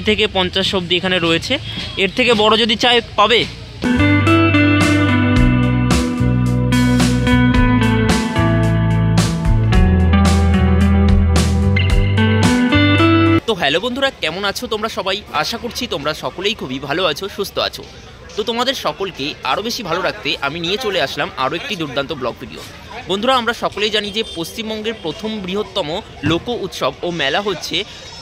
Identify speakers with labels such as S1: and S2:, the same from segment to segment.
S1: 20 থেকে 50 অবধি এখানে রয়েছে। এর থেকে বড় যদি চাই পাবে। তো হ্যালো বন্ধুরা, কেমন আছো তোমরা সবাই? আশা করছি তোমরা সকলেই খুবই ভালো আছো, সুস্থ আছো। তো তোমাদের সকলকে আরও বেশি ভালো রাখতে আমি নিয়ে চলে আসলাম আরও একটি দুর্দান্ত ব্লগ ভিডিও। বন্ধুরা, আমরা সকলেই জানি যে পশ্চিমবঙ্গের প্রথম বৃহত্তম লোক উৎসব ও মেলা হচ্ছে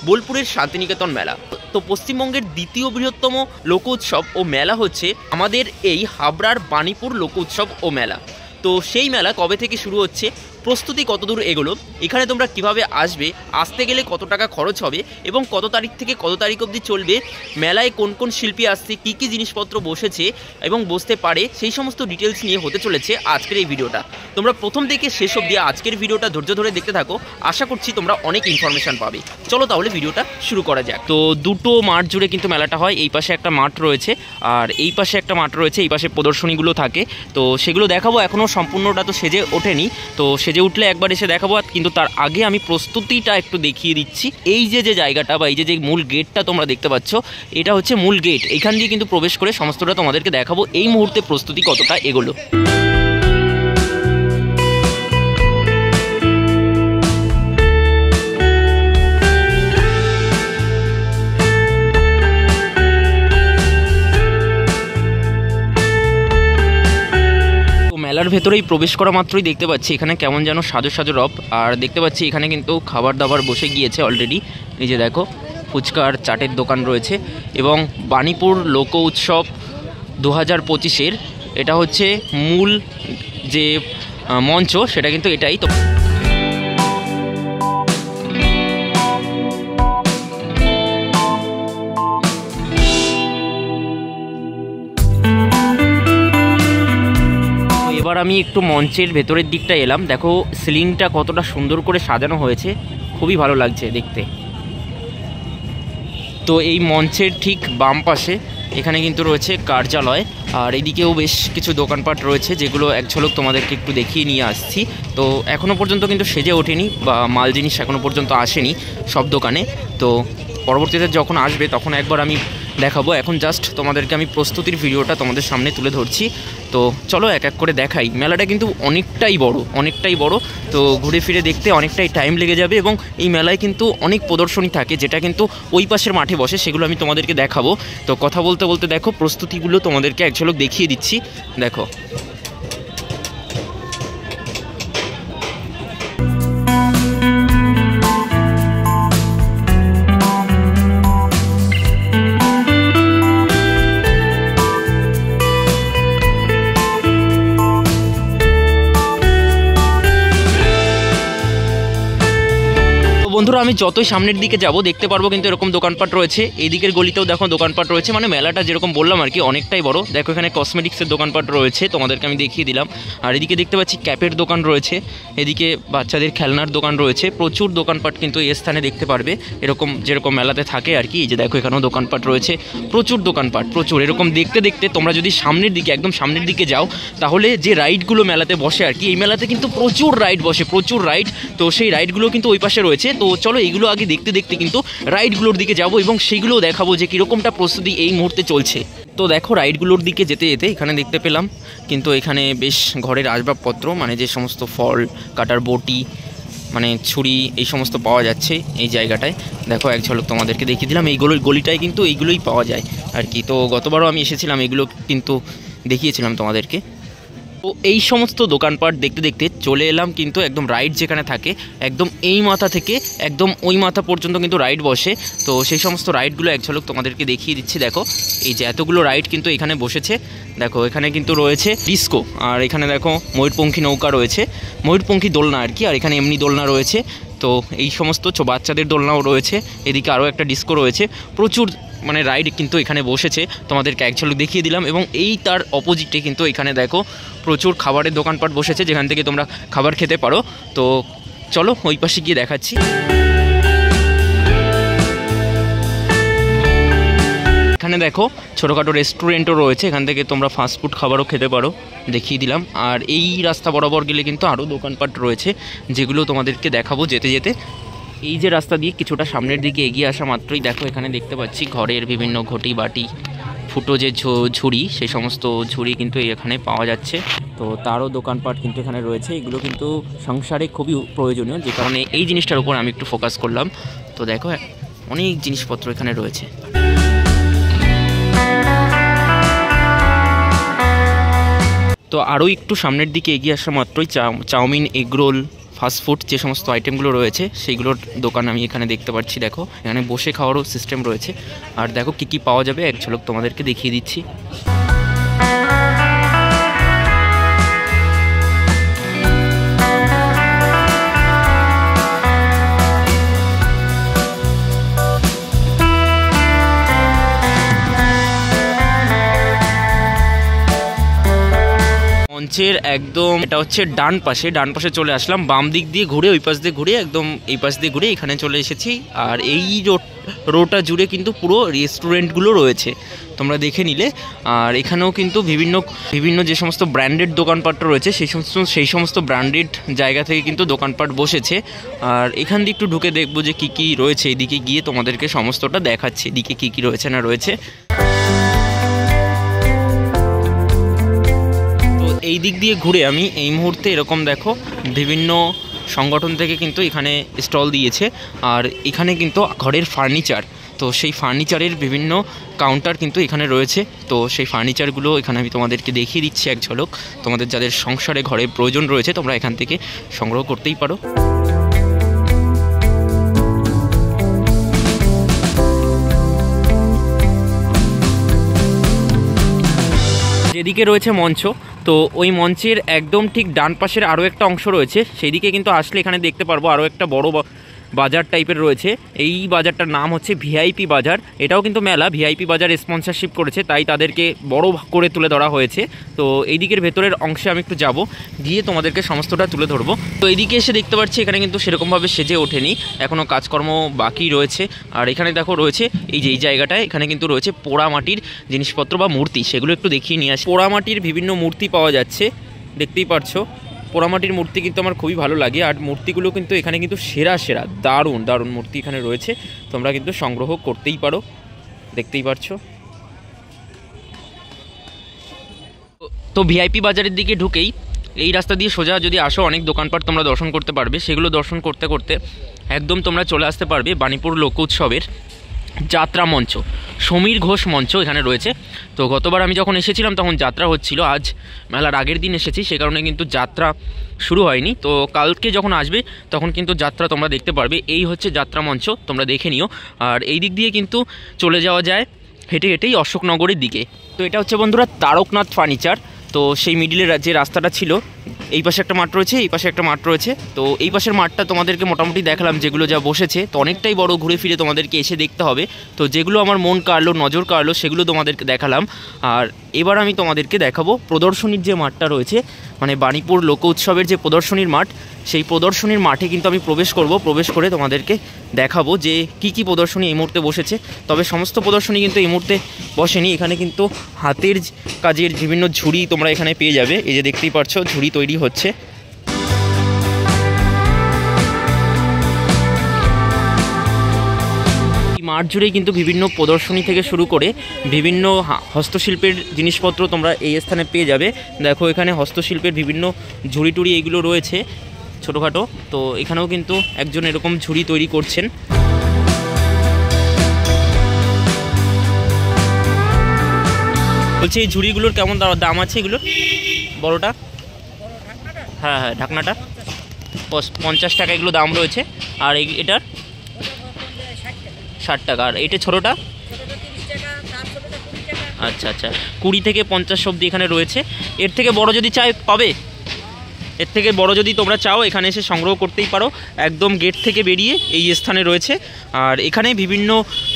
S1: বোলপুরের শান্তিনিকেতন মেলা। তো পশ্চিমবঙ্গের দ্বিতীয় বৃহত্তম লোক উৎসব ও মেলা হচ্ছে আমাদের এই হাবড়ার বাণীপুর লোক উৎসব ও মেলা। তো সেই মেলা কবে থেকে শুরু হচ্ছে, প্রস্তুতি কতদূর এগোলো, এখানে তোমরা কিভাবে আসবে, আসতে গেলে কত টাকা খরচ হবে এবং কত তারিখ থেকে কত তারিখ অবধি চলবে, মেলায় কোন কোন শিল্পী আসছে, কী কী জিনিসপত্র বসেছে এবং বসতে পারে, সেই সমস্ত ডিটেলস নিয়ে হতে চলেছে আজকের এই ভিডিওটা। তোমরা প্রথম থেকে শেষ অবধি আজকের ভিডিওটা ধৈর্য ধরে দেখতে থাকো, আশা করছি তোমরা অনেক ইনফরমেশান পাবে। চলো তাহলে ভিডিওটা শুরু করা যাক। তো দুটো মাঠ জুড়ে কিন্তু মেলাটা হয়। এই পাশে একটা মাঠ রয়েছে আর এই পাশে একটা মাঠ রয়েছে, এই পাশে প্রদর্শনীগুলো থাকে। তো সেগুলো দেখাবো, এখনও সম্পূর্ণটা তো সেজে ওঠেনি, তো সেজে উঠলে একবার এসে দেখাবো। কিন্তু তার আগে আমি প্রস্তুতিটা একটু দেখিয়ে দিচ্ছি। এই যে জায়গাটা বা এই যে মূল গেটটা তোমরা দেখতে পাচ্ছ, এটা হচ্ছে মূল গেট। এখান দিয়ে কিন্তু প্রবেশ করে সমস্তটা তোমাদেরকে দেখাবো এই মুহূর্তে প্রস্তুতি কতটা এগোলো। মেলার ভেতরেই প্রবেশ করা মাত্রই দেখতে পাচ্ছি এখানে কেমন যেন সাজো সাজো রব। আর দেখতে পাচ্ছি এখানে কিন্তু খাবার দাবার বসে গিয়েছে অলরেডি। এই যে দেখো, ফুচকার চাটের দোকান রয়েছে এবং বাণীপুর লোক উৎসব 2025-এর এটা হচ্ছে মূল যে মঞ্চ, সেটা কিন্তু এটাই। তো এবার আমি একটু মঞ্চের ভেতরের দিকটা এলাম। দেখো সিলিংটা কতটা সুন্দর করে সাজানো হয়েছে, খুবই ভালো লাগছে দেখতে। তো এই মঞ্চের ঠিক বাম পাশে এখানে কিন্তু রয়েছে কার্যালয়, আর এদিকেও বেশ কিছু দোকানপাট রয়েছে যেগুলো এক ঝলক তোমাদেরকে একটু দেখিয়ে নিয়ে আসছি। তো এখনও পর্যন্ত কিন্তু সেজে ওঠেনি বা মাল জিনিস এখনও পর্যন্ত আসেনি সব দোকানে। তো পরবর্তীতে যখন আসবে তখন একবার আমি দেখাবো। এখন জাস্ট তোমাদেরকে আমি প্রস্তুতির ভিডিওটা তোমাদের সামনে তুলে ধরছি। তো চলো এক এক করে দেখাই। মেলাটা কিন্তু অনেকটাই বড়। তো ঘুরে ফিরে দেখতে অনেকটাই টাইম লেগে যাবে এবং এই মেলায় কিন্তু অনেক প্রদর্শনী থাকে যেটা কিন্তু ওই পাশের মাঠে বসে, সেগুলো আমি তোমাদেরকে দেখাবো। তো কথা বলতে বলতে দেখো প্রস্তুতিগুলো তোমাদেরকে এক ঝলক দেখিয়ে দিচ্ছি। দেখো বন্ধুরা, আমি যতই সামনের দিকে যাব দেখতে পারবো কিন্তু এরকম দোকানপাট রয়েছে। এই দিকের গলিতেও দেখো দোকানপাট রয়েছে। মানে মেলাটা যেরকম বললাম আর কি অনেকটাই বড়। দেখো এখানে কসমেটিক্সের দোকানপাট রয়েছে, তোমাদেরকে আমি দেখিয়ে দিলাম। আর এদিকে দেখতে পাচ্ছি ক্যাপের দোকান রয়েছে, এদিকে বাচ্চাদের খেলনার দোকান রয়েছে। প্রচুর দোকানপাট কিন্তু এই স্থানে দেখতে পারবে, এরকম যেরকম মেলাতে থাকে আর কি। এই যে দেখো এখানেও দোকানপাট রয়েছে, প্রচুর দোকানপাট, প্রচুর। এরকম দেখতে দেখতে তোমরা যদি সামনের দিকে একদম সামনের দিকে যাও তাহলে যে রাইডগুলো মেলাতে বসে আর কি, এই মেলাতে কিন্তু প্রচুর রাইড বসে, প্রচুর রাইড। তো সেই রাইডগুলো কিন্তু ওই পাশে রয়েছে। তো চলো এগুলো আগে দেখতে দেখতে কিন্তু রাইডগুলোর দিকে যাব এবং সেগুলোও দেখাবো যে কীরকমটা প্রস্তুতি এই মুহূর্তে চলছে। তো দেখো রাইডগুলোর দিকে যেতে যেতে এখানে দেখতে পেলাম কিন্তু এখানে বেশ ঘরের আসবাবপত্র, মানে যে সমস্ত ফল কাটার বটি, মানে ছুরি, এই সমস্ত পাওয়া যাচ্ছে এই জায়গাটায়। দেখো এক ঝলক তোমাদেরকে দেখিয়ে দিলাম। এইগুলোর গলিটায় কিন্তু এইগুলোই পাওয়া যায় আর কি। তো গতবারও আমি এসেছিলাম, এগুলো কিন্তু দেখিয়েছিলাম তোমাদেরকে। তো এই সমস্ত দোকানপাট দেখতে দেখতে চলে এলাম কিন্তু একদম রাইড যেখানে থাকে, একদম এই মাথা থেকে একদম ওই মাথা পর্যন্ত কিন্তু রাইড বসে। তো সেই সমস্ত রাইডগুলো এক ঝলক তোমাদেরকে দেখিয়ে দিচ্ছি। দেখো এই যে এতগুলো রাইড কিন্তু এখানে বসেছে। দেখো এখানে কিন্তু রয়েছে ডিস্কো, আর এখানে দেখো ময়ূরপঙ্খী নৌকা রয়েছে, ময়ূরপঙ্খী দোলনা আর কি। আর এখানে এমনি দোলনা রয়েছে। তো এই সমস্ত বাচ্চাদের দোলনাও রয়েছে। এদিকে আরও একটা ডিস্কো রয়েছে। প্রচুর মানে রাইড কিন্তু এখানে বসেছে, তোমাদেরকে এক ঝলক দেখিয়ে দিলাম। এবং এই তার অপোজিটে কিন্তু এখানে দেখো প্রচুর খাবারের দোকানপাট বসেছে যেখান থেকে তোমরা খাবার খেতে পারো। তো চলো ওই পাশে গিয়ে দেখাচ্ছি। এখানে দেখো ছোটোখাটো রেস্টুরেন্টও রয়েছে, এখান থেকে তোমরা ফাস্টফুড খাবারও খেতে পারো, দেখিয়ে দিলাম। আর এই রাস্তা বরাবর গেলে কিন্তু আরও দোকানপাট রয়েছে যেগুলো তোমাদেরকে দেখাবো যেতে যেতে। এই যে রাস্তা দিয়ে কিছুটা সামনের দিকে এগিয়ে আসা মাত্রই দেখো এখানে দেখতে পাচ্ছি ঘরের বিভিন্ন ঘটি বাটি, ফুটো যে ঝুড়ি, সেই সমস্ত ঝুড়ি কিন্তু এখানে পাওয়া যাচ্ছে। তো তারও দোকানপাট কিন্তু এখানে রয়েছে। এগুলো কিন্তু সংসারে খুবই প্রয়োজনীয়, যে কারণে এই জিনিসটার উপর আমি একটু ফোকাস করলাম। তো দেখো অনেক জিনিসপত্র এখানে রয়েছে। তো আরও একটু সামনের দিকে এগিয়ে আসা মাত্রই চাউমিন, এগরোল, ফাস্টফুড যে সমস্ত আইটেমগুলো রয়েছে সেইগুলোর দোকান আমি এখানে দেখতে পাচ্ছি। দেখো এখানে বসে খাওয়ারও সিস্টেম রয়েছে। আর দেখো কী কী পাওয়া যাবে এক ঝলক তোমাদেরকে দেখিয়ে দিচ্ছি। মঞ্চের একদম এটা হচ্ছে ডান পাশে চলে আসলাম, বাম দিক দিয়ে ঘুরে ওই পাশ দিয়ে ঘুরে একদম এই পাশ দিয়ে ঘুরে এখানে চলে এসেছি। আর এই রোডটা জুড়ে কিন্তু পুরো রেস্টুরেন্টগুলো রয়েছে, তোমরা দেখে নিলে। আর এখানেও কিন্তু বিভিন্ন যে সমস্ত ব্র্যান্ডেড দোকানপাট রয়েছে সেই সমস্ত ব্র্যান্ডেড জায়গা থেকে কিন্তু দোকানপাট বসেছে। আর এখান দিয়ে একটু ঢুকে দেখবো যে কী কী রয়েছে, এদিকে গিয়ে তোমাদেরকে সমস্তটা দেখাচ্ছি এদিকে কী কী রয়েছে না রয়েছে। এই দিক দিয়ে ঘুরে আমি এই মুহূর্তে এরকম দেখো বিভিন্ন সংগঠন থেকে কিন্তু এখানে স্টল দিয়েছে। আর এখানে কিন্তু ঘরের ফার্নিচার, তো সেই ফার্নিচারের বিভিন্ন কাউন্টার কিন্তু এখানে রয়েছে। তো সেই ফার্নিচারগুলো এখানে আমি তোমাদেরকে দেখিয়ে দিচ্ছি এক ঝলক। তোমাদের যাদের সংসারে ঘরে প্রয়োজন রয়েছে তোমরা এখান থেকে সংগ্রহ করতেই পারো। যেদিকে রয়েছে মঞ্চ, তো ওই মঞ্চের একদম ঠিক ডান পাশের আরও একটা অংশ রয়েছে, সেই দিকে কিন্তু আসলে এখানে দেখতে পারবো আরও একটা বড় বাজার টাইপের রয়েছে। এই বাজারটার নাম হচ্ছে ভিআইপি বাজার। এটাও কিন্তু মেলা ভিআইপি বাজার স্পন্সরশিপ করেছে, তাই তাদেরকে বড় করে তুলে ধরা হয়েছে। তো এই দিকের ভেতরের অংশে আমি একটু যাব, গিয়ে তোমাদেরকে সমস্তটা তুলে ধরবো। তো এইদিকে এসে দেখতে পাচ্ছি এখানে কিন্তু সেরকমভাবে সেজে ওঠেনি, এখনও কাজকর্ম বাকি রয়েছে। আর এখানে দেখো রয়েছে এই যে এই জায়গাটায় এখানে কিন্তু রয়েছে পোড়ামাটির জিনিসপত্র বা মূর্তি, সেগুলো একটু দেখিয়ে নিয়ে আসি। পোড়ামাটির বিভিন্ন মূর্তি পাওয়া যাচ্ছে, দেখতেই পারছো। পোড়ামাটির মূর্তি কিন্তু আমার খুবই ভালো লাগে। আর মূর্তিগুলো কিন্তু এখানে কিন্তু সেরা দারুণ দারুণ মূর্তি এখানে রয়েছে, তোমরা কিন্তু সংগ্রহ করতেই পারো, দেখতেই পারছো। তো ভিআইপি বাজারের দিকে ঢুকেই এই রাস্তা দিয়ে সোজা যদি আসো অনেক দোকানপাট তোমরা দর্শন করতে পারবে। সেগুলো দর্শন করতে করতে একদম তোমরা চলে আসতে পারবে বাণীপুর লোক উৎসবের যাত্রা মঞ্চ, সমীর ঘোষ মঞ্চ এখানে রয়েছে। তো গতবার আমি যখন এসেছিলাম তখন যাত্রা হচ্ছিল, আজ মেলার আগের দিন এসেছি, সে কারণে কিন্তু যাত্রা শুরু হয়নি। তো কালকে যখন আসবে তখন কিন্তু যাত্রা তোমরা দেখতে পারবে। এই হচ্ছে যাত্রা মঞ্চ, তোমরা দেখে নিও। আর এই দিক দিয়ে কিন্তু চলে যাওয়া যায় হেঁটে হেঁটেই অশোকনগরের দিকে। তো এটা হচ্ছে বন্ধুরা তারকনাথ ফার্নিচার। তো সেই মিডিলের যে রাস্তাটা ছিল, এই পাশে একটা মাঠ রয়েছে, এই পাশে একটা মাঠ রয়েছে। তো এই পাশের মাঠটা তোমাদেরকে মোটামুটি দেখালাম, যেগুলো যা বসেছে। তো অনেকটাই বড়, ঘুরে ফিরে তোমাদেরকে এসে দেখতে হবে। তো যেগুলো আমার মন কাড়লো, নজর কাড়লো, সেগুলো তোমাদেরকে দেখালাম। আর এবার আমি তোমাদেরকে দেখাবো প্রদর্শনীর যে মাঠটা রয়েছে, মানে বাণীপুর লোক উৎসবের যে প্রদর্শনীর মাঠ, সেই প্রদর্শনীর মাঠে কিন্তু আমি প্রবেশ করব। প্রবেশ করে তোমাদেরকে দেখাবো যে কি কি প্রদর্শনী এই মুহূর্তে বসেছে। তবে সমস্ত প্রদর্শনী কিন্তু এই মুহূর্তে বসেনি। এখানে কিন্তু হাতের কাজের বিভিন্ন ঝুড়ি তোমরা এখানে পেয়ে যাবে। এই যে দেখতেই পাচ্ছ ঝুড়ি তৈরি হচ্ছে। মাঠ জুড়েই কিন্তু বিভিন্ন প্রদর্শনী থেকে শুরু করে বিভিন্ন হস্তশিল্পের জিনিসপত্র তোমরা এই স্থানে পেয়ে যাবে। দেখো এখানে হস্তশিল্পের বিভিন্ন ঝুড়ি টুড়ি এগুলো রয়েছে ছোটোখাটো। তো এখানেও কিন্তু একজন এরকম ঝুড়ি তৈরি করছেন। বলছি এই ঝুড়িগুলোর কেমন দাম আছে এগুলোর? বড়টা? হ্যাঁ হ্যাঁ, ঢাকনাটা 50 টাকা এগুলো দাম রয়েছে। আর এটার 60 টাকা। আর এটা ছোটোটা? আচ্ছা আচ্ছা, 20 থেকে 50 অবধি এখানে রয়েছে। এর থেকে বড় যদি চাই পাবে? এর থেকে বড় যদি তোমরা চাও এখানে এসে সংগ্রহ করতেই পারো। একদম গেট থেকে বেরিয়ে এই স্থানে রয়েছে। আর এখানে বিভিন্ন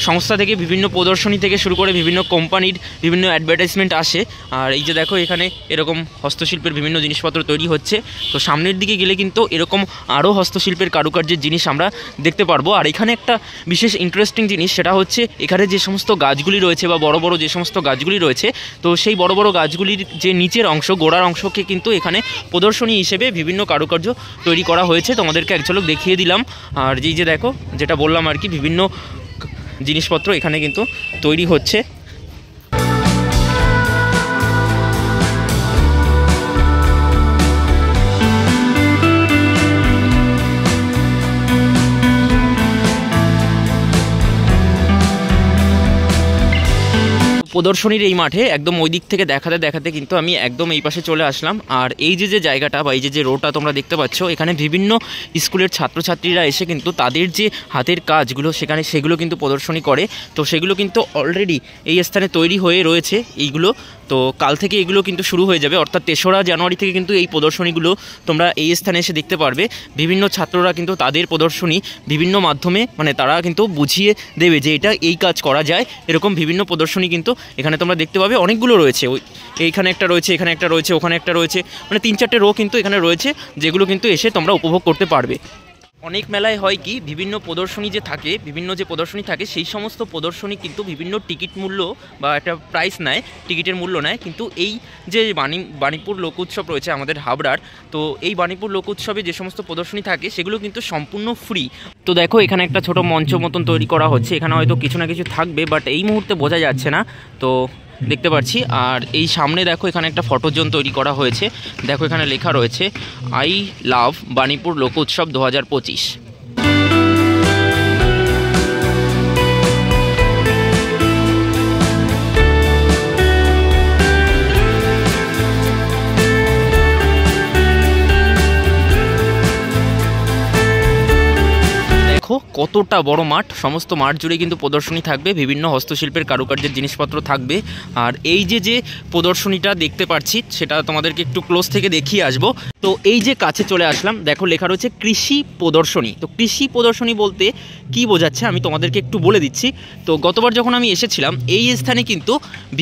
S1: সংস্থা থেকে বিভিন্ন প্রদর্শনী থেকে শুরু করে বিভিন্ন কোম্পানির বিভিন্ন অ্যাডভার্টাইজমেন্ট আসে। আর এই যে দেখো এখানে এরকম হস্তশিল্পের বিভিন্ন জিনিসপত্র তৈরি হচ্ছে। তো সামনের দিকে গেলে কিন্তু এরকম আরও হস্তশিল্পের কারুকার্যের জিনিস আমরা দেখতে পারবো। আর এখানে একটা বিশেষ ইন্টারেস্টিং জিনিস, সেটা হচ্ছে এখানে যে সমস্ত গাছগুলি রয়েছে বা বড় বড় যে সমস্ত গাছগুলি রয়েছে, তো সেই বড় বড় গাছগুলির যে নিচের অংশ, গোড়ার অংশকে কিন্তু এখানে প্রদর্শনী হিসেবে হিসেবে বিভিন্ন কারুকার্য তৈরি করা হয়েছে, তোমাদেরকে এক ঝলক দেখিয়ে দিলাম। আর এই যে দেখো, যেটা বললাম আর কি, বিভিন্ন জিনিসপত্র এখানে কিন্তু তৈরি হচ্ছে। প্রদর্শনীর এই মাঠে একদম ওই দিক থেকে দেখাতে দেখাতে কিন্তু আমি একদম এই পাশে চলে আসলাম। আর এই যে জায়গাটা বা এই যে রোডটা তোমরা দেখতে পাচ্ছ, এখানে বিভিন্ন স্কুলের ছাত্রছাত্রীরা এসে কিন্তু তাদের যে হাতের কাজগুলো সেগুলো কিন্তু প্রদর্শনী করে। তো সেগুলো কিন্তু অলরেডি এই স্থানে তৈরি হয়ে রয়েছে এইগুলো। তো কাল থেকে এগুলো কিন্তু শুরু হয়ে যাবে, অর্থাৎ 3রা জানুয়ারি থেকে কিন্তু এই প্রদর্শনীগুলো তোমরা এই স্থানে এসে দেখতে পারবে। বিভিন্ন ছাত্ররা কিন্তু তাদের প্রদর্শনী বিভিন্ন মাধ্যমে তারা কিন্তু বুঝিয়ে দেবে যে এটা এই কাজ করা যায়। এরকম বিভিন্ন প্রদর্শনী কিন্তু এখানে তোমরা দেখতে পাবে, অনেকগুলো রয়েছে। এইখানে একটা রয়েছে, এখানে একটা রয়েছে, ওখানে একটা রয়েছে, 3-4টে রো কিন্তু এখানে রয়েছে, যেগুলো কিন্তু এসে তোমরা উপভোগ করতে পারবে। অনেক মেলায় হয় কি, বিভিন্ন প্রদর্শনী যে থাকে, বিভিন্ন যে প্রদর্শনী থাকে, সেই সমস্ত প্রদর্শনী কিন্তু বিভিন্ন টিকিট মূল্য বা একটা প্রাইস নেয়, টিকিটের মূল্য নেয়। কিন্তু এই যে বাণীপুর লোক উৎসব রয়েছে আমাদের হাবড়ার, তো এই বাণীপুর লোক উৎসবে যে সমস্ত প্রদর্শনী থাকে সেগুলো কিন্তু সম্পূর্ণ ফ্রি। তো দেখো, এখানে একটা ছোট মঞ্চ মতন তৈরি করা হচ্ছে, এখানে হয়তো কিছু না কিছু থাকবে, বাট এই মুহূর্তে বোঝা যাচ্ছে না। তো দেখতে পাচ্ছি। আর এই সামনে দেখো, এখানে একটা ফটো জোন তৈরি করা হয়েছে। দেখো, এখানে লেখা রয়েছে আই লাভ বাণীপুর লোক উৎসব 2025। কতটা বড় মাঠ, সমস্ত মাঠ জুড়ে কিন্তু প্রদর্শনী থাকবে, বিভিন্ন হস্তশিল্পের কারুকার্যের জিনিসপত্র থাকবে। আর এই যে প্রদর্শনীটা দেখতে পাচ্ছি, সেটা তোমাদেরকে একটু ক্লোজ থেকে দেখিয়ে আসবো। তো এই যে কাছে চলে আসলাম, দেখো লেখা রয়েছে কৃষি প্রদর্শনী। তো কৃষি প্রদর্শনী বলতে কি বোঝাচ্ছে আমি তোমাদেরকে একটু বলে দিচ্ছি। তো গতবার যখন আমি এসেছিলাম এই স্থানে কিন্তু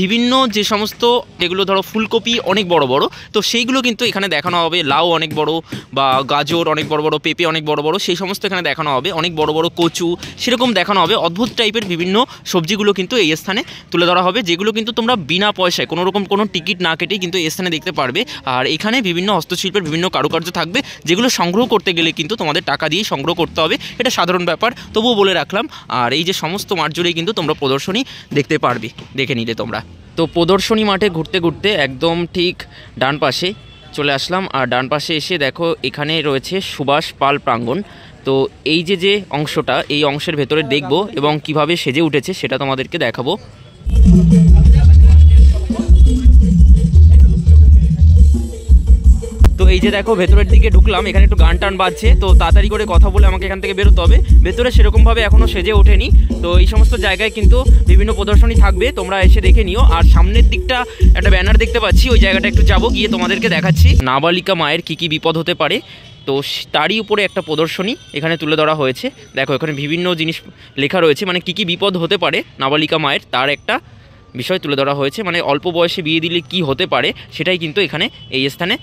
S1: বিভিন্ন যে সমস্ত, যেগুলো ধরো ফুলকপি অনেক বড় বড়, তো সেইগুলো কিন্তু এখানে দেখানো হবে। লাউ অনেক বড়, বা গাজর অনেক বড় বড়, পেঁপে অনেক বড় বড়, সেই সমস্ত এখানে দেখানো হবে। অনেক বড় বড় কচু সেরকম দেখানো হবে। অদ্ভুত টাইপের বিভিন্ন সবজিগুলো কিন্তু এই স্থানে তুলে ধরা হবে, যেগুলো কিন্তু তোমরা বিনা পয়সায় কোনো টিকিট না কেটেই কিন্তু এই স্থানে দেখতে পারবে। আর এখানে বিভিন্ন হস্তশিল্পের বিভিন্ন কারুকার্য থাকবে, যেগুলো সংগ্রহ করতে গেলে কিন্তু তোমাদের টাকা দিয়েই সংগ্রহ করতে হবে, এটা সাধারণ ব্যাপার, তবুও বলে রাখলাম। আর এই যে সমস্ত মাঠ জুড়েই কিন্তু তোমরা প্রদর্শনী দেখতে পারবে, দেখে নিলে তোমরা। তো প্রদর্শনী মাঠে ঘুরতে ঘুরতে একদম ঠিক ডান পাশে চলে আসলাম। আর ডান পাশে এসে দেখো, এখানে রয়েছে সুভাষ পাল প্রাঙ্গণ। তো এই যে অংশটা, এই অংশের ভেতরে দেখব এবং কিভাবে সেজে উঠেছে সেটা তোমাদেরকে দেখাবো। তো এই যে দেখো, ভেতরের দিকে ঢুকলাম, এখানে একটু গান টান বাজছে, তো তাড়াতাড়ি করে কথা বলে আমাকে এখান থেকে বেরোতে হবে। ভেতরে সেরকমভাবে এখনও সেজে ওঠেনি। তো এই সমস্ত জায়গায় কিন্তু বিভিন্ন প্রদর্শনী থাকবে, তোমরা এসে দেখে নিও। আর সামনের দিকটা একটা ব্যানার দেখতে পাচ্ছি, ওই জায়গাটা একটু যাবো, গিয়ে তোমাদেরকে দেখাচ্ছি নাবালিকা মায়ের কী কী বিপদ হতে পারে। তো তারই উপরে একটা প্রদর্শনী এখানে তুলে ধরা হয়েছে। দেখো, এখানে বিভিন্ন জিনিস লেখা রয়েছে, কী কী বিপদ হতে পারে নাবালিকা মায়ের, তার একটা বিষয় তুলে ধরা হয়েছে। অল্প বয়সে বিয়ে দিলে কি হতে পারে সেটাই কিন্তু এখানে এই স্থানে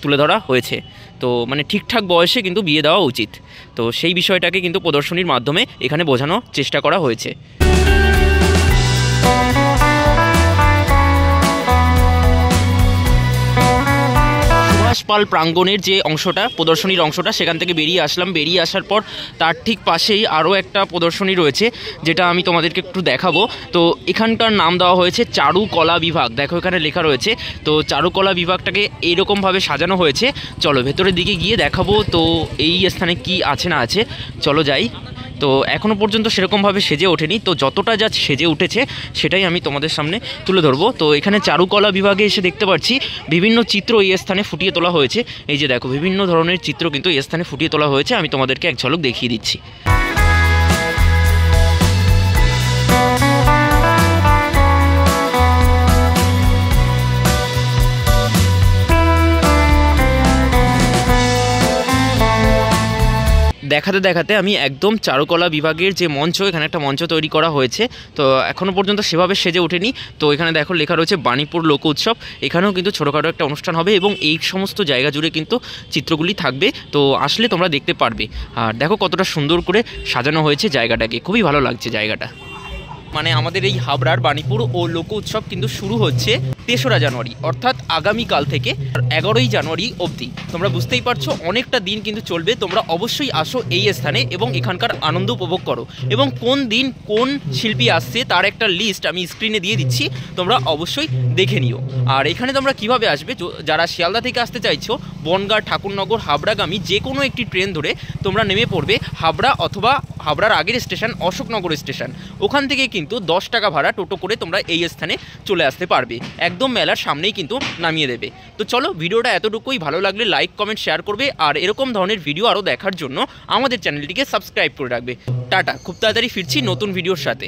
S1: তুলে ধরা হয়েছে। তো ঠিকঠাক বয়সে কিন্তু বিয়ে দেওয়া উচিত। তো সেই বিষয়টাকে কিন্তু প্রদর্শনীর মাধ্যমে এখানে বোঝানোর চেষ্টা করা হয়েছে। পাল প্রাঙ্গণের যে অংশটা, প্রদর্শনীর অংশটা, সেখান থেকে বেরিয়ে আসলাম। বেরিয়ে আসার পর তার ঠিক পাশেই আরও একটা প্রদর্শনী রয়েছে, যেটা আমি তোমাদেরকে একটু দেখাবো। তো এখানকার নাম দেওয়া হয়েছে চারুকলা বিভাগ। দেখো, এখানে লেখা রয়েছে। তো চারুকলা বিভাগটাকে এইরকমভাবে সাজানো হয়েছে। চলো ভেতরের দিকে গিয়ে দেখাবো তো এই স্থানে কি আছে না আছে, চলো যাই। তো এখনও পর্যন্ত সেরকমভাবে সেজে ওঠেনি, তো যতটা যা সেজে উঠেছে সেটাই আমি তোমাদের সামনে তুলে ধরবো। তো এখানে চারুকলা বিভাগে এসে দেখতে পাচ্ছি বিভিন্ন চিত্র এই স্থানে ফুটিয়ে তোলা হয়েছে। এই যে দেখো, বিভিন্ন ধরনের চিত্র কিন্তু এই স্থানে ফুটিয়ে তোলা হয়েছে, আমি তোমাদেরকে এক ঝলক দেখিয়ে দিচ্ছি। দেখাতে দেখাতে আমি একদম চারুকলা বিভাগের যে মঞ্চ, এখানে একটা মঞ্চ তৈরি করা হয়েছে। তো এখনও পর্যন্ত সেভাবে সেজে ওঠেনি। তো এখানে দেখো লেখা রয়েছে বাণীপুর লোক উৎসব। এখানেও কিন্তু ছোটোখাটো একটা অনুষ্ঠান হবে এবং এই সমস্ত জায়গা জুড়ে কিন্তু চিত্রগুলি থাকবে। তো আসলে তোমরা দেখতে পারবে। আর দেখো কতটা সুন্দর করে সাজানো হয়েছে জায়গাটাকে, খুবই ভালো লাগছে জায়গাটা। মানে আমাদের এই হাবড়ার বাণীপুর ও লোক উৎসব কিন্তু শুরু হচ্ছে ৩রা জানুয়ারি, অর্থাৎ আগামীকাল থেকে ১১ই জানুয়ারি অবধি। তোমরা বুঝতেই পারছো অনেকটা দিন কিন্তু চলবে। তোমরা অবশ্যই আসো এই স্থানে এবং এখানকার আনন্দ উপভোগ করো। এবং কোন দিন কোন শিল্পী আসছে তার একটা লিস্ট আমি স্ক্রিনে দিয়ে দিচ্ছি, তোমরা অবশ্যই দেখে নিও। আর এখানে তোমরা কিভাবে আসবে, যারা শিয়ালদা থেকে আসতে চাইছো বনগাঁ, ঠাকুরনগর, হাবড়াগামী যে কোনো একটি ট্রেন ধরে তোমরা নেমে পড়বে হাবড়া, অথবা হাবড়ার আগের স্টেশন অশোকনগর স্টেশন। ওখান থেকে কিন্তু 10 টাকা ভাড়া টোটো করে তোমরা এই স্থানে চলে আসতে পারবে। একদম মেলার সামনেই কিন্তু নামিয়ে দেবে। তো চলো, ভিডিওটা এতটুকুই। ভালো লাগলে লাইক, কমেন্ট, শেয়ার করবে। আর এরকম ধরনের ভিডিও আরও দেখার জন্য আমাদের চ্যানেলটিকে সাবস্ক্রাইব করে রাখবে। টাটা, খুব তাড়াতাড়ি ফিরছি নতুন ভিডিওর সাথে।